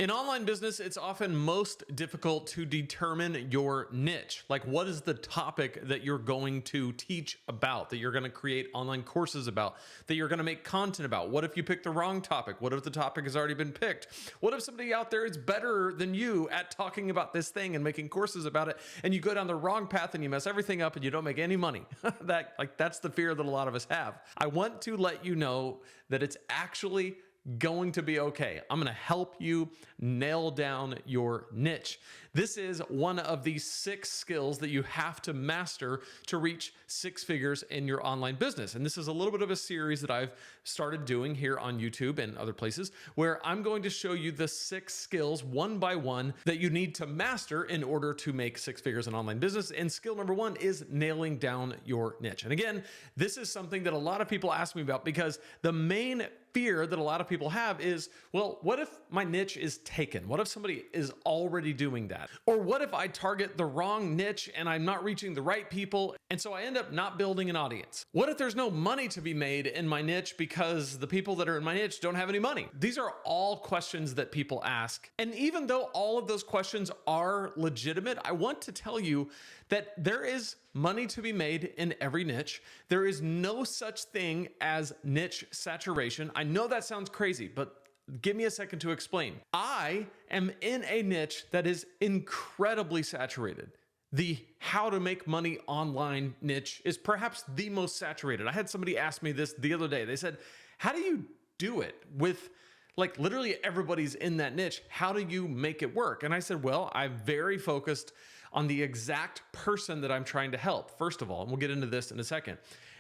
In online business, it's often most difficult to determine your niche. Like, what is the topic that you're going to teach about, that you're going to create online courses about, that you're going to make content about? What if you pick the wrong topic? What if the topic has already been picked? What if somebody out there is better than you at talking about this thing and making courses about it, and you go down the wrong path and you mess everything up and you don't make any money? That's the fear that a lot of us have. I want to let you know that it's actually going to be okay. I'm going to help you nail down your niche. This is one of the 6 skills that you have to master to reach 6 figures in your online business. And this is a little bit of a series that I've started doing here on YouTube and other places, where I'm going to show you the 6 skills one by one that you need to master in order to make 6 figures in online business. And skill number 1 is nailing down your niche. And again, this is something that a lot of people ask me about, because the main fear that a lot of people have is, well, what if my niche is taken? What if somebody is already doing that? Or what if I target the wrong niche and I'm not reaching the right people, and so I end up not building an audience? What if there's no money to be made in my niche because the people that are in my niche don't have any money? These are all questions that people ask. And even though all of those questions are legitimate, I want to tell you that there is money to be made in every niche. There is no such thing as niche saturation. I know that sounds crazy, but give me a second to explain. I am in a niche that is incredibly saturated. The how to make money online niche is perhaps the most saturated. I had somebody ask me this the other day. They said, how do you do it with, like, literally everybody's in that niche? How do you make it work? And I said, well, I'm very focused on the exact person that I'm trying to help, first of all, and we'll get into this in a second.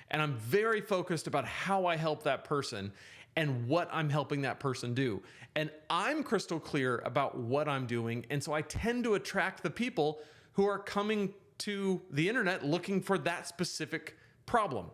And I'm very focused about how I help that person and what I'm helping that person do. And I'm crystal clear about what I'm doing. And so I tend to attract the people who are coming to the internet looking for that specific problem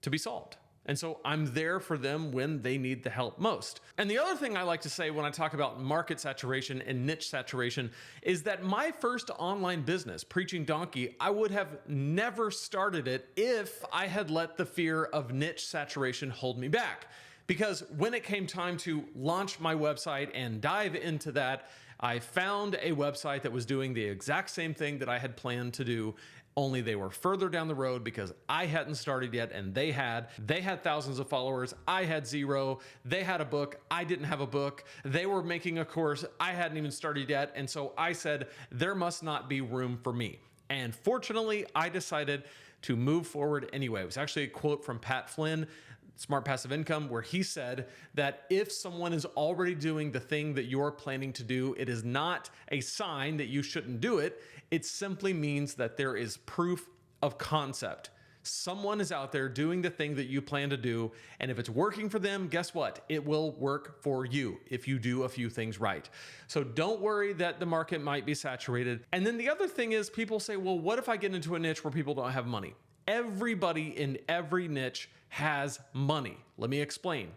to be solved. And so I'm there for them when they need the help most. And the other thing I like to say when I talk about market saturation and niche saturation is that my first online business, Preaching Donkey, I would have never started it if I had let the fear of niche saturation hold me back. Because when it came time to launch my website and dive into that, I found a website that was doing the exact same thing that I had planned to do, only they were further down the road because I hadn't started yet and they had thousands of followers. I had 0. They had a book. I didn't have a book. They were making a course. I hadn't even started yet. And so I said, there must not be room for me. And fortunately, I decided to move forward anyway. It was actually a quote from Pat Flynn, Smart Passive Income, where he said that if someone is already doing the thing that you're planning to do, it is not a sign that you shouldn't do it. It simply means that there is proof of concept. Someone is out there doing the thing that you plan to do. And if it's working for them, guess what? It will work for you if you do a few things right. So don't worry that the market might be saturated. And then the other thing is, people say, well, what if I get into a niche where people don't have money? Everybody in every niche has money. Let me explain.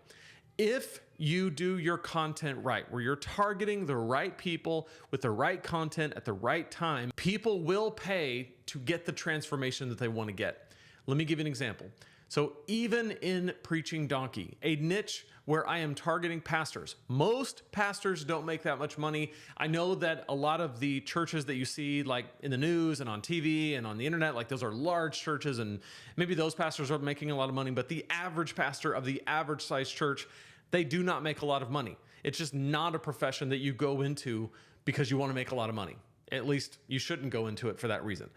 If you do your content right, where you're targeting the right people with the right content at the right time, people will pay to get the transformation that they want to get. Let me give you an example. So even in Preaching Donkey, a niche where I am targeting pastors, most pastors don't make that much money. I know that a lot of the churches that you see, like in the news and on TV and on the internet, like those are large churches and maybe those pastors are making a lot of money, but the average pastor of the average size church, they do not make a lot of money. It's just not a profession that you go into because you want to make a lot of money. At least you shouldn't go into it for that reason.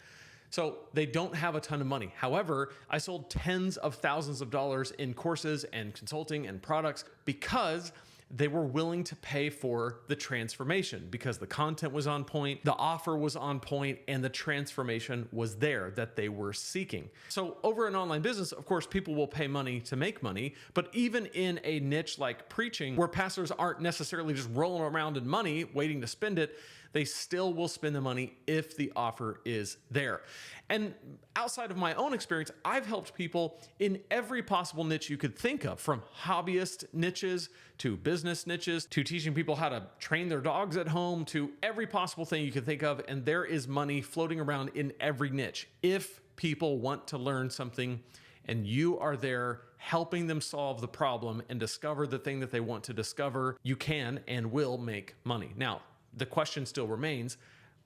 So they don't have a ton of money. However, I sold tens of thousands of dollars in courses and consulting and products because they were willing to pay for the transformation, because the content was on point, the offer was on point, and the transformation was there that they were seeking. So over an online business, of course, people will pay money to make money, but even in a niche like preaching, where pastors aren't necessarily just rolling around in money waiting to spend it, they still will spend the money if the offer is there. And outside of my own experience, I've helped people in every possible niche you could think of, from hobbyist niches to business niches to teaching people how to train their dogs at home, to every possible thing you could think of. And there is money floating around in every niche if people want to learn something and you are there helping them solve the problem and discover the thing that they want to discover, you can and will make money. Now, the question still remains,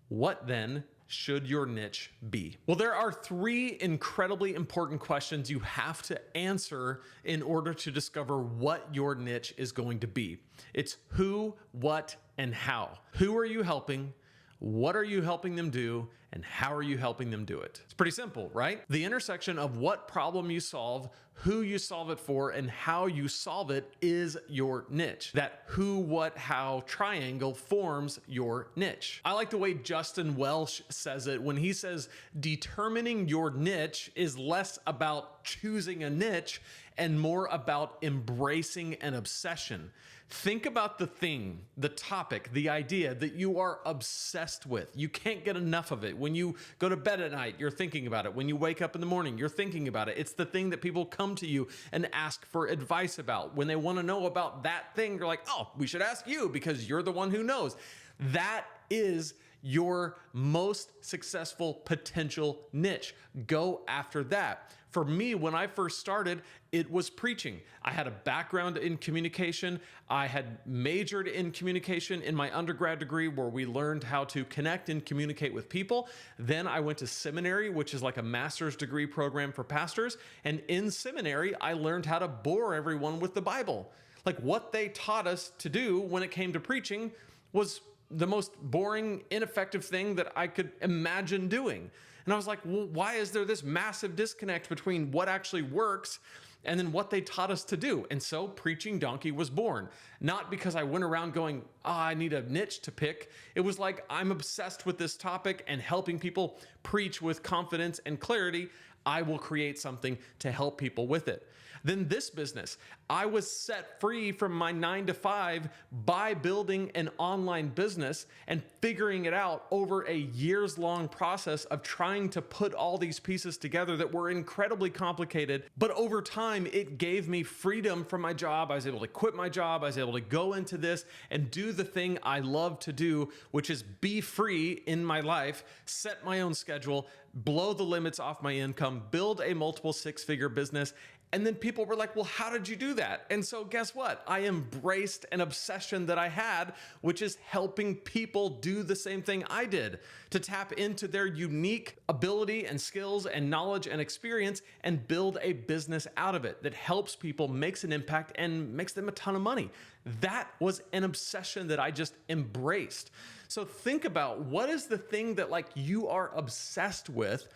what then should your niche be? Well, there are three incredibly important questions you have to answer in order to discover what your niche is going to be. It's who, what, and how. Who are you helping? What are you helping them do? And how are you helping them do it? It's pretty simple, right? The intersection of what problem you solve, who you solve it for, and how you solve it is your niche. That who, what, how triangle forms your niche. I like the way Justin Welsh says it when he says determining your niche is less about choosing a niche and more about embracing an obsession. Think about the thing, the topic, the idea that you are obsessed with. You can't get enough of it. When you go to bed at night, you're thinking about it. When you wake up in the morning, you're thinking about it. It's the thing that people come to you and ask for advice about. When they want to know about that thing, you're like, oh, we should ask you because you're the one who knows. That is your most successful potential niche. Go after that. For me, when I first started, it was preaching. I had a background in communication. I had majored in communication in my undergrad degree where we learned how to connect and communicate with people. Then I went to seminary, which is like a master's degree program for pastors. And in seminary, I learned how to bore everyone with the Bible. Like what they taught us to do when it came to preaching was the most boring, ineffective thing that I could imagine doing. And I was like, well, why is there this massive disconnect between what actually works and then what they taught us to do? And so Preaching Donkey was born. Not because I went around going, I need a niche to pick. It was like, I'm obsessed with this topic and helping people preach with confidence and clarity. I will create something to help people with it. Then this business, I was set free from my 9-to-5 by building an online business and figuring it out over a years-long process of trying to put all these pieces together that were incredibly complicated. But over time, it gave me freedom from my job. I was able to quit my job. I was able to go into this and do the thing I love to do, which is be free in my life, set my own schedule, blow the limits off my income, build a multiple six-figure business. And then people were like, well, how did you do that? And so guess what? I embraced an obsession that I had, which is helping people do the same thing I did, to tap into their unique ability and skills and knowledge and experience and build a business out of it that helps people, makes an impact, and makes them a ton of money. That was an obsession that I just embraced. So think about what is the thing that like you are obsessed with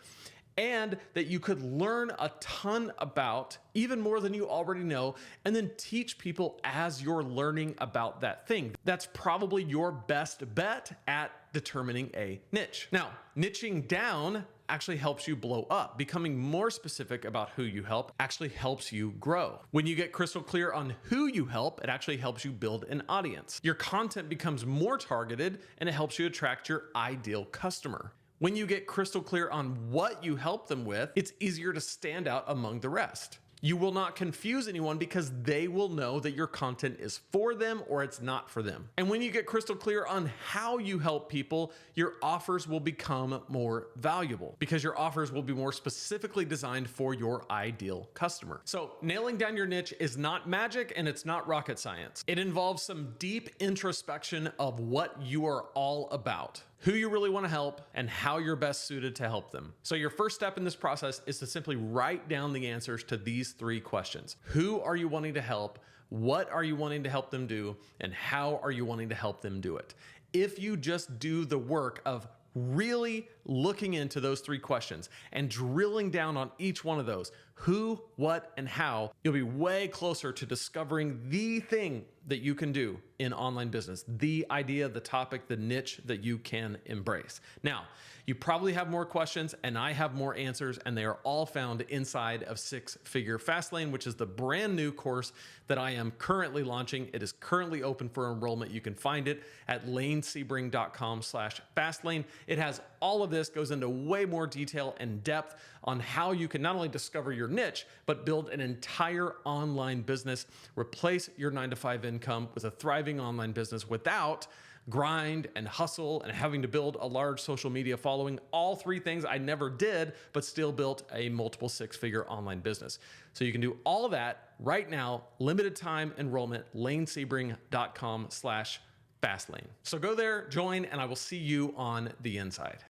and that you could learn a ton about, even more than you already know, and then teach people as you're learning about that thing. That's probably your best bet at determining a niche. Now, niching down actually helps you blow up. Becoming more specific about who you help actually helps you grow. When you get crystal clear on who you help, it actually helps you build an audience. Your content becomes more targeted and it helps you attract your ideal customer. When you get crystal clear on what you help them with, it's easier to stand out among the rest. You will not confuse anyone because they will know that your content is for them or it's not for them. And when you get crystal clear on how you help people, your offers will become more valuable because your offers will be more specifically designed for your ideal customer. So nailing down your niche is not magic and it's not rocket science. It involves some deep introspection of what you are all about, who you really want to help, and how you're best suited to help them. So your first step in this process is to simply write down the answers to these three questions. Who are you wanting to help? What are you wanting to help them do? And how are you wanting to help them do it? If you just do the work of really looking into those three questions and drilling down on each one of those, who, what, and how, you'll be way closer to discovering the thing that you can do in online business, the idea, the topic, the niche that you can embrace. Now, you probably have more questions and I have more answers, and they are all found inside of Six Figure Fastlane, which is the brand new course that I am currently launching. It is currently open for enrollment. You can find it at lanesebring.com/fastlane. It has all of this, goes into way more detail and depth on how you can not only discover your niche, but build an entire online business, replace your 9-to-5 income with a thriving online business without grind and hustle and having to build a large social media following. All three things I never did, but still built a multiple six-figure online business. So you can do all of that right now, limited time enrollment, lanesebring.com/fastlane. So go there, join, and I will see you on the inside.